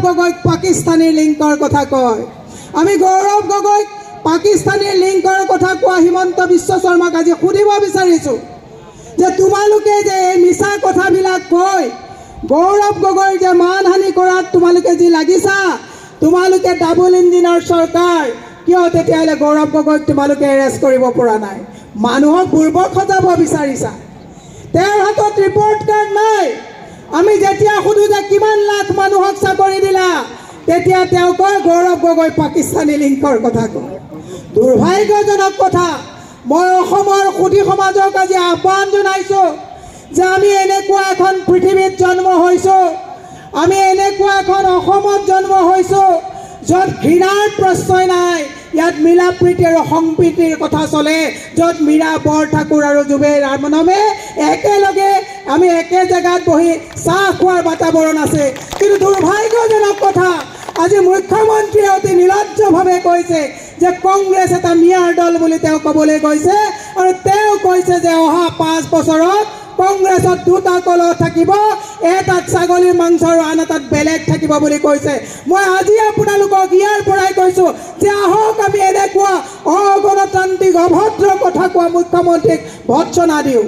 গগৈক পাকিস্তানী লিংকৰ কথা কয়। আমি গৌৰৱ গগৈক পাকিস্তানী লিংকৰ কথা কোৱা হিমন্ত বিশ্ব শৰ্মাক আজি সুধিব বিচাৰিছোঁ যে তোমালোকে যে এই মিছা কথাবিলাক কৈ গৌৰৱ গগৈৰ যে মানহানি কৰাত তোমালোকে যি লাগিছা, তোমালোকে ডাবল ইঞ্জিনৰ চৰকাৰ, কিয় তেতিয়াহ'লে গৌৰৱ গগৈক তোমালোকে এৰেষ্ট কৰিব পৰা নাই? মানুহক বুৰ্বক সজাব বিচাৰিছা। তেওঁৰ হাতত ৰিপৰ্ট কাৰ্ড নাই। আমি যেতিয়া সুধো যে কিমান লাখ মানুহক চাকৰি দিলা, তেতিয়া তেওঁ কয় গৌৰৱ গগৈ পাকিস্তানী লিংকৰ কথা কয়। দুৰ্ভাগ্যজনক কথা। মই অসমৰ সুধী সমাজক আজি আহ্বান জনাইছোঁ যে আমি এনেকুৱা এখন পৃথিৱীত জন্ম হৈছোঁ, আমি এনেকুৱা এখন অসমত জন্ম হৈছোঁ য'ত ঘৃণাৰ প্ৰশ্ৰয় নাই, ইয়াত মিলা প্ৰীতি আৰু সম্প্ৰীতিৰ কথা চলে, য'ত মীৰা বৰঠাকুৰ আৰু জুবেইৰ আহমেদে একেলগে আমি একে জেগাত বহি চাহ খোৱাৰ বাতাবৰণ আছে। কিন্তু দুৰ্ভাগ্যজনক কথা, আজি মুখ্যমন্ত্ৰীয়ে অতি নিৰ্লজ্জভাৱে কৈছে যে কংগ্ৰেছ এটা মিয়াৰ দল বুলি তেওঁ ক'বলৈ গৈছে, আৰু তেওঁ কৈছে যে অহা 5 বছৰত কংগ্ৰেছত দুটা কলহ থাকিব, এটাত ছাগলীৰ মাংস আৰু আন এটাত বেলেগ থাকিব বুলি কৈছে। মই আজি আপোনালোকক ইয়াৰ পৰাই কৈছোঁ যে আহক আমি এনেকুৱা অগণতান্ত্ৰিক অভদ্ৰ কথা কোৱা মুখ্যমন্ত্ৰীক ভৎসনা দিওঁ।